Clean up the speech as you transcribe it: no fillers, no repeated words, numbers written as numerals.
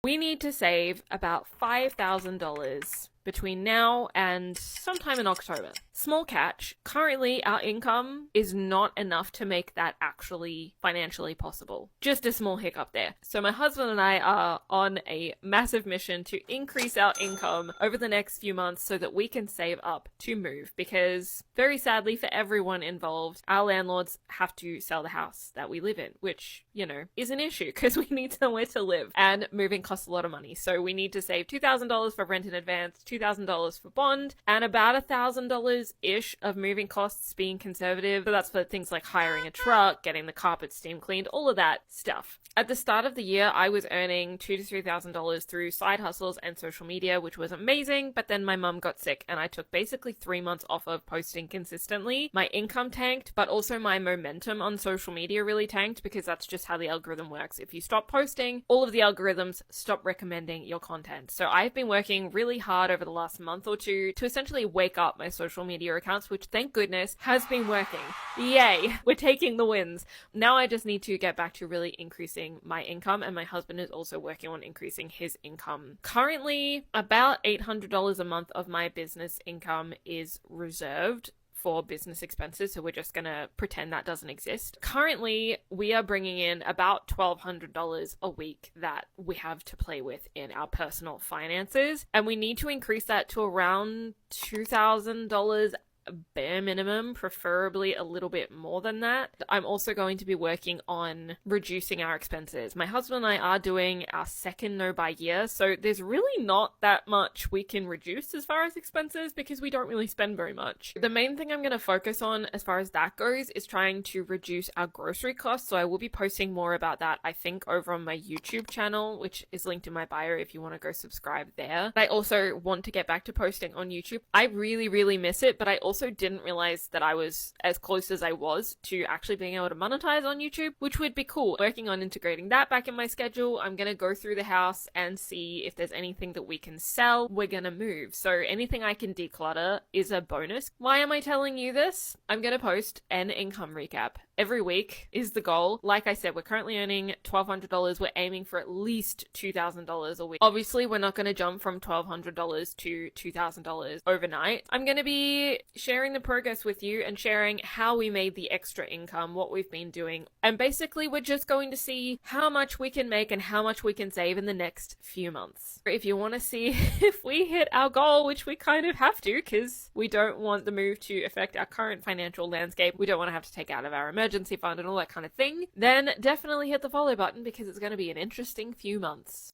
We need to save about $5,000 between now and sometime in October. Small catch, currently our income is not enough to make that actually financially possible. Just a small hiccup there. So my husband and I are on a massive mission to increase our income over the next few months so that we can save up to move, because very sadly for everyone involved, our landlords have to sell the house that we live in, which, is an issue because we need somewhere to live and moving costs a lot of money. So we need to save $2,000 for rent in advance, $2,000 for bond, and about $1,000-ish of moving costs being conservative. So that's for things like hiring a truck, getting the carpet steam cleaned, all of that stuff. At the start of the year, I was earning $2,000 to $3,000 through side hustles and social media, which was amazing, but then my mum got sick and I took basically 3 months off of posting consistently. My income tanked, but also my momentum on social media really tanked, because that's just how the algorithm works. If you stop posting, all of the algorithms stop recommending your content. So I've been working really hard over the last month or two to essentially wake up my social media accounts, which thank goodness has been working. Yay, we're taking the wins. Now I just need to get back to really increasing my income, and my husband is also working on increasing his income. Currently, about $800 a month of my business income is reserved for business expenses, so we're just gonna pretend that doesn't exist. Currently, we are bringing in about $1,200 a week that we have to play with in our personal finances, and we need to increase that to around $2,000 bare minimum, preferably a little bit more than that. I'm also going to be working on reducing our expenses. My husband and I are doing our second no buy year, so there's really not that much we can reduce as far as expenses because we don't really spend very much. The main thing I'm going to focus on as far as that goes is trying to reduce our grocery costs, so I will be posting more about that, I think, over on my YouTube channel, which is linked in my bio if you want to go subscribe there. I also want to get back to posting on YouTube. I really miss it, but I also didn't realize that I was as close as I was to actually being able to monetize on YouTube, which would be cool. Working on integrating that back in my schedule. I'm going to go through the house and see if there's anything that we can sell. We're going to move. So anything I can declutter is a bonus. Why am I telling you this? I'm going to post an income recap every week is the goal. Like I said, we're currently earning $1,200. We're aiming for at least $2,000 a week. Obviously, we're not going to jump from $1,200 to $2,000 overnight. I'm going to be sharing the progress with you and sharing how we made the extra income, what we've been doing. And basically, we're just going to see how much we can make and how much we can save in the next few months. If you want to see if we hit our goal, which we kind of have to because we don't want the move to affect our current financial landscape, we don't want to have to take out of our emergency fund and all that kind of thing, then definitely hit the follow button because it's going to be an interesting few months.